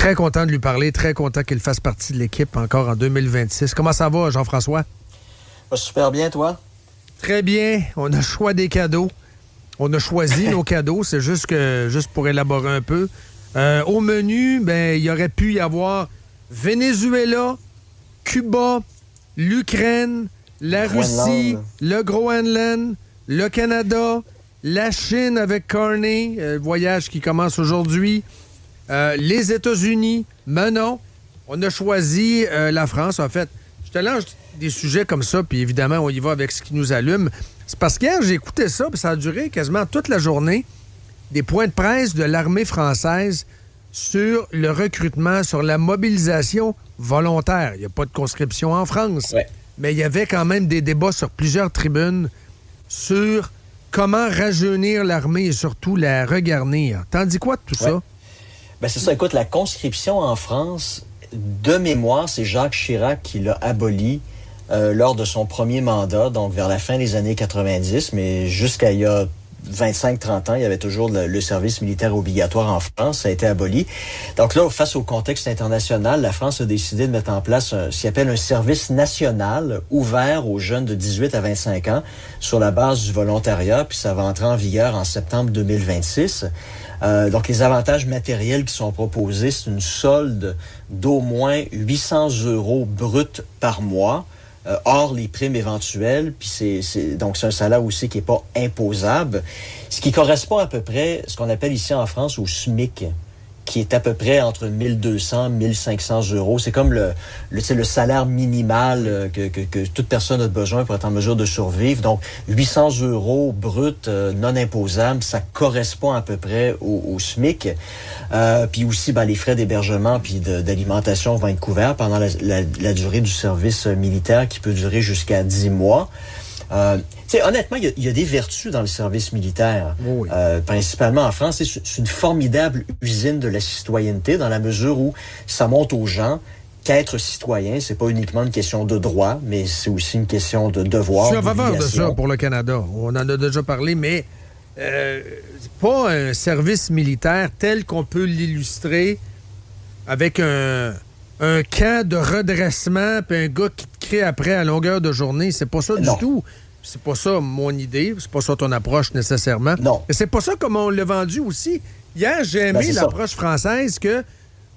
très content de lui parler, très content qu'il fasse partie de l'équipe encore en 2026. Comment ça va, Jean-François? Va super bien, toi? Très bien. On a le choix des cadeaux. On a choisi nos cadeaux. C'est juste pour élaborer un peu. Au menu, il aurait pu y avoir Venezuela, Cuba, l'Ukraine, la Russie, le Groenland, le Canada, la Chine avec Carney, voyage qui commence aujourd'hui, les États-Unis. Mais non, on a choisi la France. En fait, je te lance des sujets comme ça, puis évidemment, on y va avec ce qui nous allume. C'est parce qu'hier, j'ai écouté ça, puis ça a duré quasiment toute la journée, des points de presse de l'armée française sur le recrutement, sur la mobilisation volontaire. Il n'y a pas de conscription en France, mais il y avait quand même des débats sur plusieurs tribunes sur comment rajeunir l'armée et surtout la regarnir. T'en dis quoi de tout ça? C'est ça. Écoute, la conscription en France, de mémoire, c'est Jacques Chirac qui l'a abolie lors de son premier mandat, donc vers la fin des années 90, mais jusqu'à il y a 25-30 ans, il y avait toujours le service militaire obligatoire en France. Ça a été aboli. Donc là, face au contexte international, la France a décidé de mettre en place ce qu'on appelle un service national ouvert aux jeunes de 18 à 25 ans sur la base du volontariat, puis ça va entrer en vigueur en septembre 2026. Donc, les avantages matériels qui sont proposés, c'est une solde d'au moins 800 € bruts par mois, hors les primes éventuelles, puis donc c'est un salaire aussi qui est pas imposable, ce qui correspond à peu près, ce qu'on appelle ici en France, au SMIC, qui est à peu près entre 1200 et 1500 €. C'est comme le salaire minimal que toute personne a besoin pour être en mesure de survivre. Donc, 800 € bruts non imposables, ça correspond à peu près au SMIC. Puis aussi, les frais d'hébergement puis d'alimentation vont être couverts pendant la durée du service militaire qui peut durer jusqu'à 10 mois. Honnêtement, il y a des vertus dans le service militaire, principalement en France. C'est une formidable usine de la citoyenneté dans la mesure où ça montre aux gens qu'être citoyen, c'est pas uniquement une question de droit, mais c'est aussi une question de devoir. Je suis en faveur de ça pour le Canada. On en a déjà parlé, mais c'est pas un service militaire tel qu'on peut l'illustrer avec un camp de redressement puis un gars qui te crée après à longueur de journée. C'est pas ça du tout. C'est pas ça mon idée. C'est pas ça ton approche nécessairement. Non. Mais c'est pas ça comme on l'a vendu aussi. Hier, j'ai aimé l'approche française que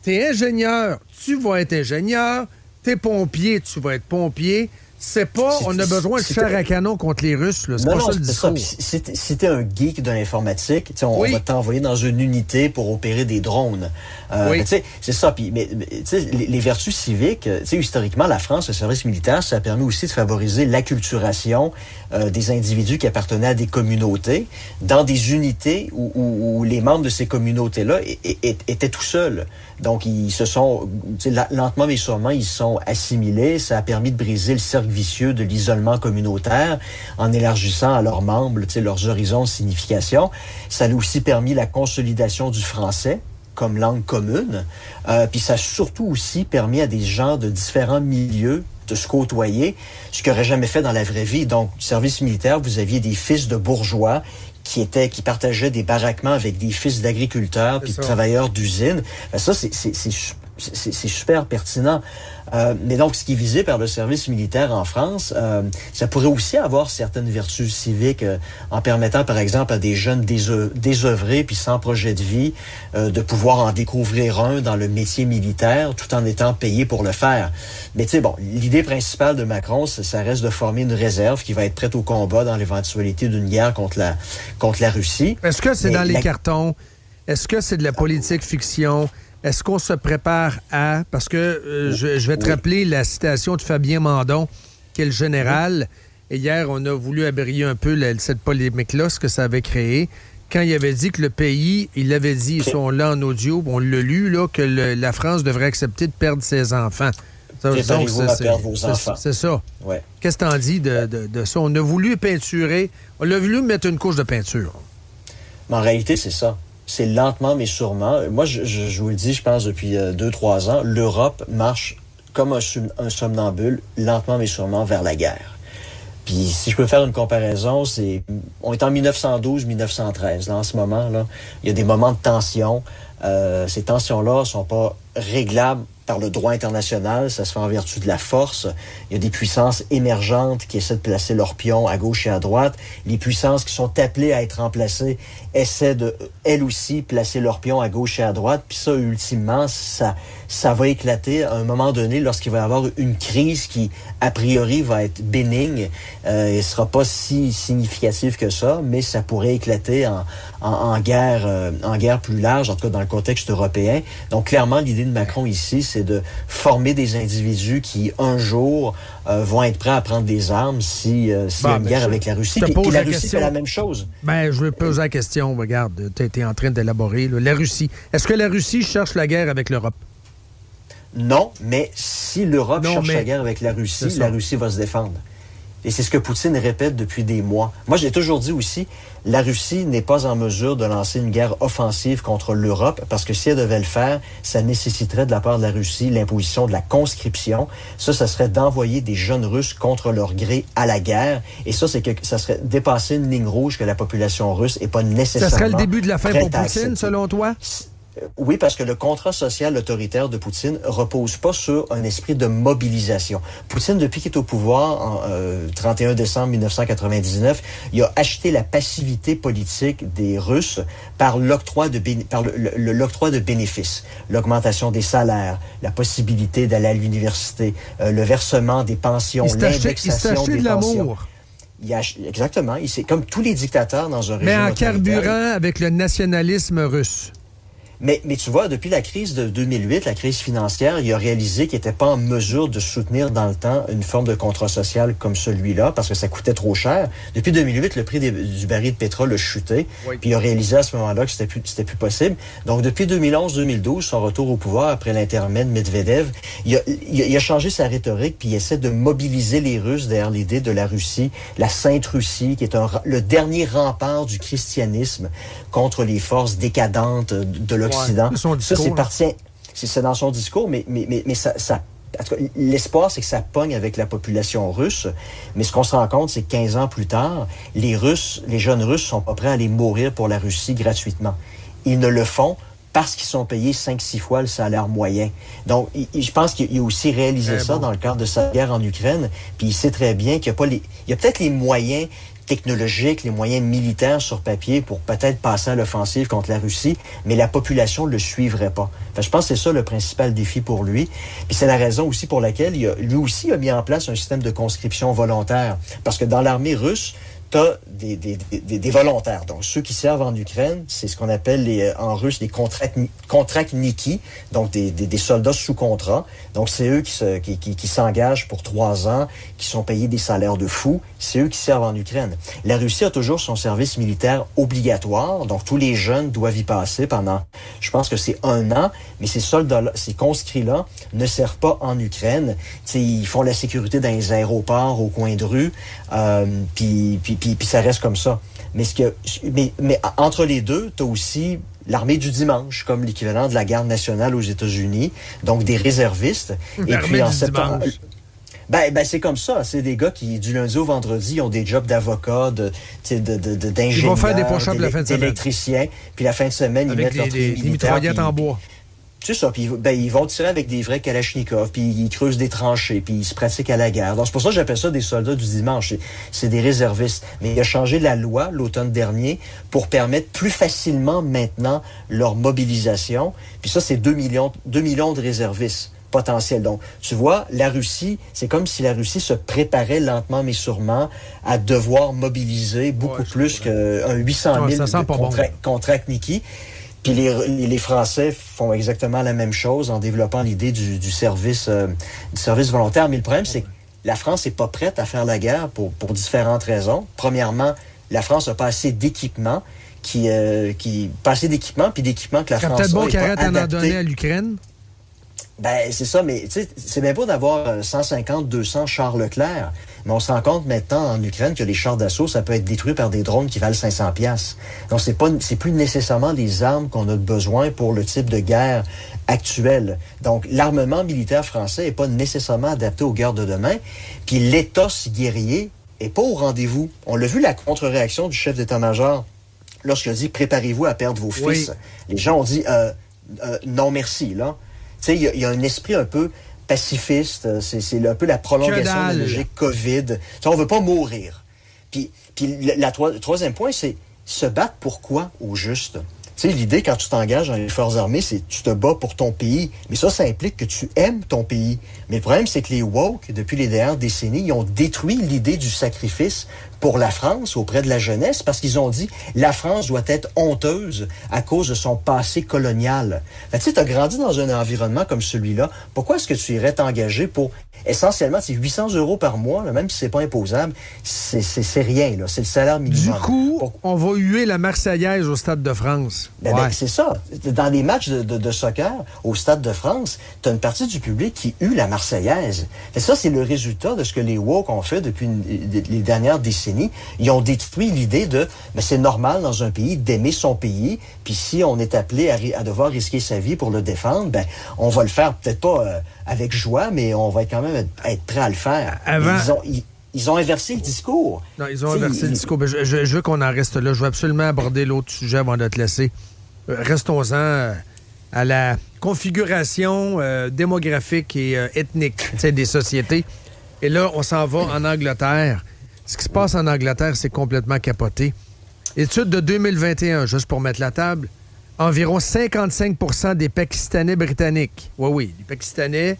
t'es ingénieur, tu vas être ingénieur. T'es pompier, tu vas être pompier. C'est pas, on a besoin de chair à canon contre les Russes. Là. C'est pas ça le discours. Si t'es un geek de l'informatique, on va t'envoyer dans une unité pour opérer des drones. C'est ça. Puis, mais les vertus civiques, historiquement, la France, le service militaire, ça a permis aussi de favoriser l'acculturation des individus qui appartenaient à des communautés dans des unités où les membres de ces communautés-là étaient tout seuls. Donc, ils se sont, lentement mais sûrement, ils se sont assimilés. Ça a permis de briser le cercle vicieux de l'isolement communautaire en élargissant à leurs membres, leurs horizons de signification. Ça a aussi permis la consolidation du français comme langue commune. Puis ça a surtout aussi permis à des gens de différents milieux de se côtoyer, ce qu'ils n'auraient jamais fait dans la vraie vie. Donc, service militaire, vous aviez des fils de bourgeois qui partageaient des baraquements avec des fils d'agriculteurs puis de travailleurs d'usines. Ça, c'est super pertinent. Mais donc, ce qui est visé par le service militaire en France, ça pourrait aussi avoir certaines vertus civiques en permettant, par exemple, à des jeunes désœuvrés puis sans projet de vie de pouvoir en découvrir un dans le métier militaire tout en étant payé pour le faire. Mais l'idée principale de Macron, ça reste de former une réserve qui va être prête au combat dans l'éventualité d'une guerre contre la Russie. Est-ce que c'est dans les cartons? Est-ce que c'est de la politique fiction? Est-ce qu'on se prépare à... Parce que je vais te rappeler la citation de Fabien Mandon, qui est le général. Et hier, on a voulu abriller un peu cette polémique-là, ce que ça avait créé. Quand il avait dit que le pays, il avait dit, ils sont là en audio, on l'a lu, là, que la France devrait accepter de perdre ses enfants. Préparez-vous à perdre vos enfants. C'est ça. Ouais. Qu'est-ce que t'en dis de ça? On a voulu peinturer, on a voulu mettre une couche de peinture. Mais en réalité, c'est ça. C'est lentement mais sûrement. Moi, je vous le dis, je pense, depuis 2-3 ans, l'Europe marche comme un somnambule, lentement mais sûrement, vers la guerre. Puis, si je peux faire une comparaison, on est en 1912-1913, là, en ce moment, là. Il y a des moments de tension. Ces tensions-là sont pas réglable par le droit international, ça se fait en vertu de la force. Il y a des puissances émergentes qui essaient de placer leurs pions à gauche et à droite. Les puissances qui sont appelées à être remplacées essaient de, elles aussi, placer leurs pions à gauche et à droite. Puis ça, ultimement, ça va éclater à un moment donné lorsqu'il va y avoir une crise qui, a priori, va être bénigne. Et ne sera pas si significative que ça, mais ça pourrait éclater en guerre plus large, en tout cas dans le contexte européen. Donc, clairement, l'idée de Macron ici, c'est de former des individus qui, un jour, vont être prêts à prendre des armes s'il y a une guerre avec la Russie. Et la Russie fait la même chose. Ben, je vais poser la question. Regarde, tu es en train d'élaborer. Là. La Russie. Est-ce que la Russie cherche la guerre avec l'Europe? Non, mais si l'Europe cherche la guerre avec la Russie va se défendre. Et c'est ce que Poutine répète depuis des mois. Moi, j'ai toujours dit aussi, la Russie n'est pas en mesure de lancer une guerre offensive contre l'Europe, parce que si elle devait le faire, ça nécessiterait de la part de la Russie l'imposition de la conscription. Ça serait d'envoyer des jeunes Russes contre leur gré à la guerre. Et ça serait dépasser une ligne rouge que la population russe n'est pas nécessairement. Ça serait le début de la fin pour Poutine, selon toi? Oui, parce que le contrat social autoritaire de Poutine repose pas sur un esprit de mobilisation. Poutine, depuis qu'il est au pouvoir, en 31 décembre 1999, il a acheté la passivité politique des Russes par l'octroi de bénéfices, l'augmentation des salaires, la possibilité d'aller à l'université, le versement des pensions, l'indexation des pensions. Exactement. C'est comme tous les dictateurs dans un régime mais en autoritaire. carburant avec le nationalisme russe. Mais tu vois, depuis la crise de 2008, la crise financière, il a réalisé qu'il n'était pas en mesure de soutenir dans le temps une forme de contrat social comme celui-là, parce que ça coûtait trop cher. Depuis 2008, le prix du baril de pétrole a chuté, puis il a réalisé à ce moment-là que c'était plus possible. Donc, depuis 2011-2012, son retour au pouvoir, après l'intermède Medvedev, il a changé sa rhétorique, puis il essaie de mobiliser les Russes derrière l'idée de la Russie, la Sainte Russie, qui est le dernier rempart du christianisme contre les forces décadentes de l'Occident. Ouais, ça, c'est dans son discours, mais ça en tout cas, l'espoir, c'est que ça pogne avec la population russe. Mais ce qu'on se rend compte, c'est que 15 ans plus tard, les jeunes Russes sont pas prêts à aller mourir pour la Russie gratuitement. Ils ne le font parce qu'ils sont payés 5-6 fois le salaire moyen. Donc, je pense qu'il a aussi réalisé ça dans le cadre de sa guerre en Ukraine. Puis il sait très bien qu'il y a peut-être les moyens technologiques, les moyens militaires sur papier pour peut-être passer à l'offensive contre la Russie, mais la population ne le suivrait pas. Enfin, je pense que c'est ça le principal défi pour lui. Puis c'est la raison aussi pour laquelle lui aussi a mis en place un système de conscription volontaire. Parce que dans l'armée russe, t'as des volontaires. Donc, ceux qui servent en Ukraine, c'est ce qu'on appelle en russe des kontraktniki, donc des soldats sous contrat. Donc, c'est eux qui s'engagent pour 3 ans, qui sont payés des salaires de fous. C'est eux qui servent en Ukraine. La Russie a toujours son service militaire obligatoire. Donc, tous les jeunes doivent y passer pendant, je pense que c'est 1 an. Mais ces soldats-là, ces conscrits-là, ne servent pas en Ukraine. T'sais, ils font la sécurité dans les aéroports, au coin de rue. Puis ça reste comme ça. Mais entre les deux, tu as aussi l'armée du dimanche, comme l'équivalent de la garde nationale aux États-Unis, donc des réservistes. Et puis en septembre, c'est comme ça. C'est des gars qui, du lundi au vendredi, ont des jobs d'avocats, d'ingénieurs, ils vont faire des push-ups la fin de semaine, d'électriciens. Puis la fin de semaine, ils mettent leurs des mitraillettes en bois. C'est ça, puis ils vont tirer avec des vrais Kalachnikov, puis ils creusent des tranchées, puis ils se pratiquent à la guerre. Donc c'est pour ça que j'appelle ça des soldats du dimanche. C'est des réservistes. Mais il a changé la loi l'automne dernier pour permettre plus facilement maintenant leur mobilisation. Puis ça, c'est 2 millions de réservistes potentiels. Donc, tu vois, la Russie, c'est comme si la Russie se préparait lentement mais sûrement à devoir mobiliser beaucoup plus qu'un 800 000 kontraktniki. Puis les Français font exactement la même chose en développant l'idée du service volontaire. Mais le problème, c'est que la France n'est pas prête à faire la guerre pour différentes raisons. Premièrement, la France n'a pas assez d'équipement, puis d'équipement que la France a. C'est peut-être bon qu'il arrête d'en donner à l'Ukraine. C'est ça, mais tu sais, c'est bien beau d'avoir 150, 200 chars Leclerc, mais on se rend compte maintenant en Ukraine que les chars d'assaut, ça peut être détruit par des drones qui valent 500$. Donc, c'est plus nécessairement des armes qu'on a besoin pour le type de guerre actuelle. Donc, l'armement militaire français n'est pas nécessairement adapté aux guerres de demain, puis l'éthos guerrier n'est pas au rendez-vous. On l'a vu, la contre-réaction du chef d'état-major lorsqu'il a dit « Préparez-vous à perdre vos fils ». Les gens ont dit « Non, merci », là. sais, il y a un esprit un peu pacifiste. C'est un peu la prolongation de la logique COVID. Tu sais, on veut pas mourir. Puis le troisième point, c'est se battre pour quoi, au juste? Tu sais, l'idée, quand tu t'engages dans les forces armées, c'est tu te bats pour ton pays. Mais ça implique que tu aimes ton pays. Mais le problème, c'est que les woke, depuis les dernières décennies, ils ont détruit l'idée du sacrifice pour la France auprès de la jeunesse parce qu'ils ont dit la France doit être honteuse à cause de son passé colonial. Tu sais, tu as grandi dans un environnement comme celui-là. Pourquoi est-ce que tu irais t'engager pour essentiellement, c'est 800 € par mois, là, même si c'est pas imposable, c'est rien, là. C'est le salaire minimum. Du coup, on va huer la Marseillaise au Stade de France. Ben, c'est ça. Dans les matchs de soccer au Stade de France, tu as une partie du public qui hue la Marseillaise. Et ça, c'est le résultat de ce que les woke ont fait depuis les dernières décennies. Ils ont détruit l'idée de c'est normal dans un pays d'aimer son pays, puis si on est appelé à devoir risquer sa vie pour le défendre, on va le faire peut-être pas avec joie, mais on va quand même être prêt à le faire. Ils ont inversé le discours. Non, ils ont inversé le discours. Je veux qu'on en reste là. Je veux absolument aborder l'autre sujet avant de te laisser. Restons-en à la configuration démographique et ethnique des sociétés. Et là, on s'en va en Angleterre. Ce qui se passe en Angleterre, c'est complètement capoté. Étude de 2021, juste pour mettre la table, environ 55 % des Pakistanais britanniques, oui, les Pakistanais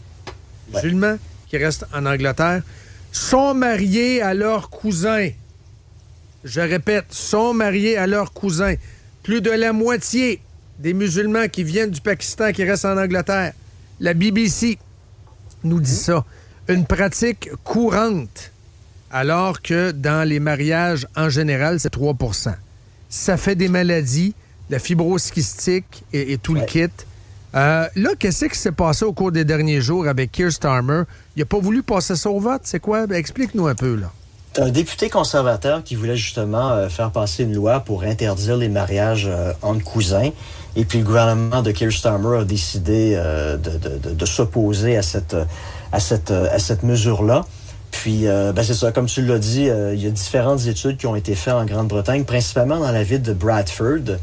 musulmans qui restent en Angleterre, sont mariés à leurs cousins. Je répète, sont mariés à leurs cousins. Plus de la moitié des musulmans qui viennent du Pakistan qui restent en Angleterre. La BBC nous dit ça. Une pratique courante, alors que dans les mariages en général, c'est 3 %. Ça fait des maladies, la fibrose kystique et tout le kit. Là, qu'est-ce qui s'est passé au cours des derniers jours avec Keir Starmer? Il n'a pas voulu passer ça au vote, c'est quoi? Explique-nous un peu, là. Un député conservateur qui voulait justement faire passer une loi pour interdire les mariages entre cousins. Et puis le gouvernement de Keir Starmer a décidé de s'opposer à cette mesure-là. Puis, c'est ça, comme tu l'as dit, il y a différentes études qui ont été faites en Grande-Bretagne, principalement dans la ville de Bradford,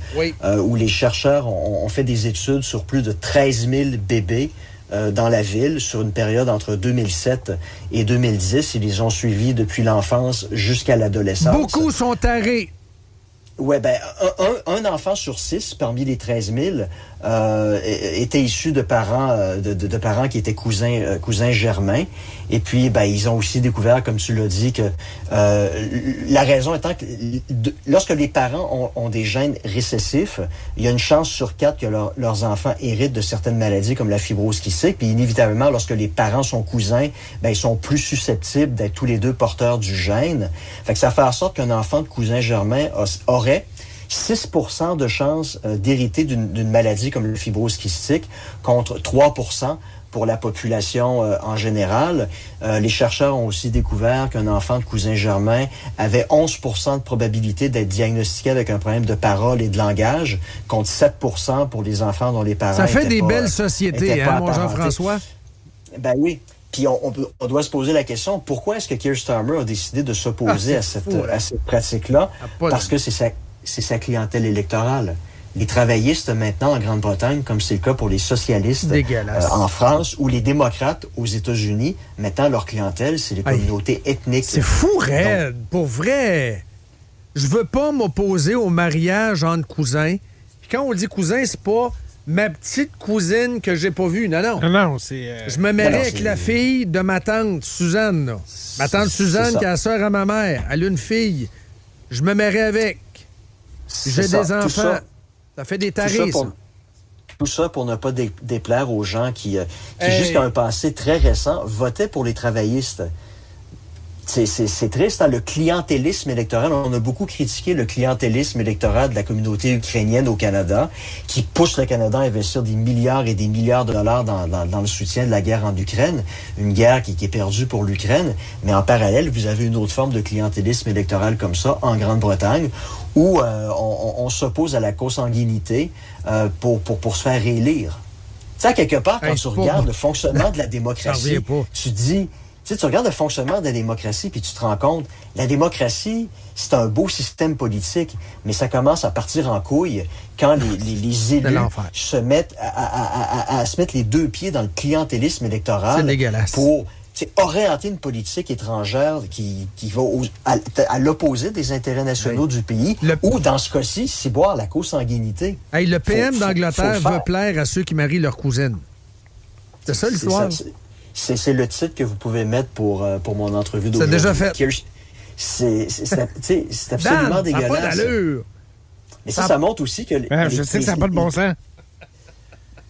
où les chercheurs ont fait des études sur plus de 13 000 bébés dans la ville sur une période entre 2007 et 2010. Ils les ont suivis depuis l'enfance jusqu'à l'adolescence. Beaucoup sont tarés. Oui, un enfant sur 6 parmi les 13 000 était issu de parents de parents qui étaient cousins germains. Et puis, ils ont aussi découvert, comme tu l'as dit, que la raison étant que lorsque les parents ont des gènes récessifs, il y a une chance sur 4 que leurs enfants héritent de certaines maladies comme la fibrose kystique. Puis inévitablement, lorsque les parents sont cousins, ils sont plus susceptibles d'être tous les deux porteurs du gène. Fait que ça fait en sorte qu'un enfant de cousin germain aurait 6 % de chances d'hériter d'une maladie comme la fibrose kystique contre 3 % pour la population en général. Les chercheurs ont aussi découvert qu'un enfant de cousin germain avait 11 % de probabilité d'être diagnostiqué avec un problème de parole et de langage, contre 7 % pour les enfants dont les parents Ça fait des belles sociétés, mon Jean-François? Ben oui. Puis on doit se poser la question, pourquoi est-ce que Keir Starmer a décidé de s'opposer à cette pratique-là? Parce que c'est sa clientèle électorale. Les travaillistes maintenant en Grande-Bretagne, comme c'est le cas pour les socialistes en France ou les démocrates aux États-Unis, maintenant leur clientèle, c'est les communautés ethniques. C'est fou, raide, pour vrai. Je veux pas m'opposer au mariage entre cousins. Puis quand on dit cousin, c'est pas ma petite cousine que j'ai pas vue. Non, c'est... Je me mêlais avec la fille de ma tante Suzanne. Là. Ma tante Suzanne, qui est la sœur à ma mère, elle a une fille. Je me mêlais avec. J'ai des enfants. Ça fait des tarés, ça. Tout ça pour ne pas déplaire aux gens qui jusqu'à un passé très récent, votaient pour les travaillistes. C'est triste, le clientélisme électoral. On a beaucoup critiqué le clientélisme électoral de la communauté ukrainienne au Canada, qui pousse le Canada à investir des milliards et des milliards de dollars dans le soutien de la guerre en Ukraine, une guerre qui est perdue pour l'Ukraine. Mais en parallèle, vous avez une autre forme de clientélisme électoral comme ça en Grande-Bretagne, où on s'oppose à la consanguinité pour se faire réélire. Tu sais, quelque part, quand tu regardes le fonctionnement de la démocratie, tu dis... sais, tu regardes le fonctionnement de la démocratie, puis tu te rends compte, la démocratie, c'est un beau système politique, mais ça commence à partir en couille quand les élus se mettent à se mettre les deux pieds dans le clientélisme électoral pour orienter une politique étrangère qui va à l'opposé des intérêts nationaux du pays, ou dans ce cas-ci, c'est boire la consanguinité. Hey, le PM d'Angleterre veut plaire à ceux qui marient leur cousine. C'est ça l'histoire? C'est le titre que vous pouvez mettre pour mon entrevue d'aujourd'hui. C'est déjà fait. C'est absolument dégueulasse. Ça n'a pas d'allure. Mais ça montre aussi que... je sais que ça n'a pas de bon sens.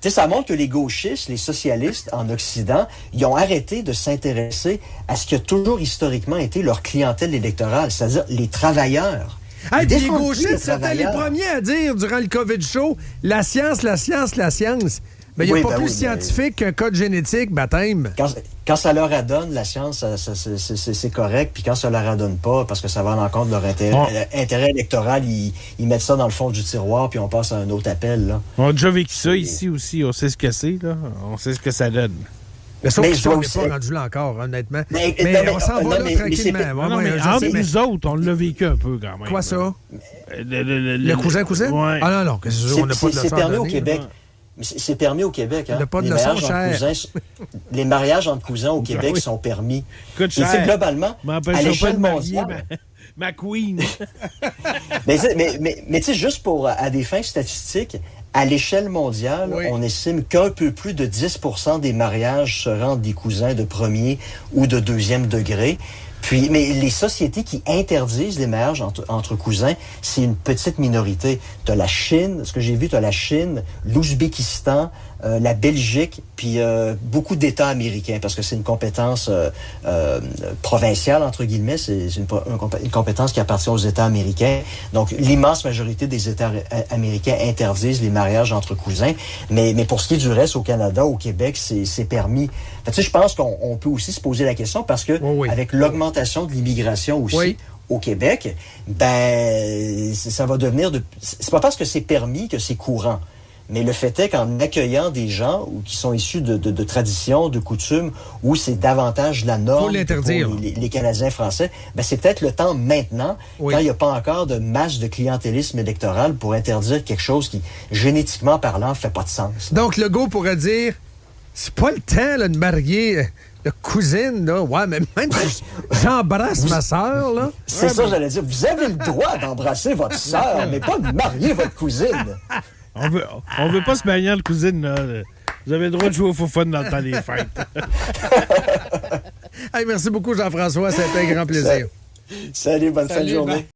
Ça montre que les gauchistes, les socialistes en Occident, ils ont arrêté de s'intéresser à ce qui a toujours historiquement été leur clientèle électorale, c'est-à-dire les travailleurs. Hey, les gauchistes, c'était les premiers à dire durant le COVID show, la science, la science, la science. Mais il n'y a pas plus scientifique qu'un code génétique, baptême. Quand ça leur adonne, la science, c'est correct. Puis quand ça leur adonne pas, parce que ça va à l'encontre de leur intérêt électoral, ils mettent ça dans le fond du tiroir, puis on passe à un autre appel. Là. On a déjà vécu ça ici aussi. On sait ce que c'est, là. On sait ce que ça donne. Mais sauf qu'on n'est pas rendu là encore, honnêtement. Mais on s'en va là tranquillement. Nous autres, on l'a vécu un peu quand même. Quoi ça? Le cousin-cousin? Ouais. Ah non, on n'a pas de c'est permis au Québec. C'est permis au Québec. Hein? Les mariages entre cousins au Québec sont permis. Écoute, cher. Globalement, à l'échelle mondiale... Ma queen. mais tu sais, juste à des fins statistiques, à l'échelle mondiale, on estime qu'un peu plus de 10% des mariages se rendent des cousins de premier ou de deuxième degré. Puis, mais les sociétés qui interdisent les mariages entre cousins, c'est une petite minorité. Tu as la Chine, ce que j'ai vu, tu as la Chine, l'Ouzbékistan, la Belgique, puis beaucoup d'États américains, parce que c'est une compétence provinciale, entre guillemets, c'est une compétence qui appartient aux États américains. Donc, l'immense majorité des États américains interdisent les mariages entre cousins, mais pour ce qui est du reste, au Canada, au Québec, c'est permis. Tu sais, je pense qu'on peut aussi se poser la question, parce que avec l'augmentation de l'immigration aussi, au Québec, ben ça va devenir c'est pas parce que c'est permis que c'est courant. Mais le fait est qu'en accueillant des gens qui sont issus de traditions, de coutumes, où c'est davantage la norme pour les Canadiens français, ben c'est peut-être le temps maintenant, quand il n'y a pas encore de masse de clientélisme électoral, pour interdire quelque chose qui, génétiquement parlant, fait pas de sens. Donc, Legault pourrait dire, c'est pas le temps là, de marier de cousine, là. Ouais, mais même si j'embrasse ma sœur, là. C'est ça, j'allais dire. Vous avez le droit d'embrasser votre sœur, mais pas de marier votre cousine. On veut pas se marier entre cousines, là. Vous avez le droit de jouer au faux fun dans le temps des fêtes. Hey, merci beaucoup, Jean-François. Ça a été un grand plaisir. Salut, bonne fin de journée.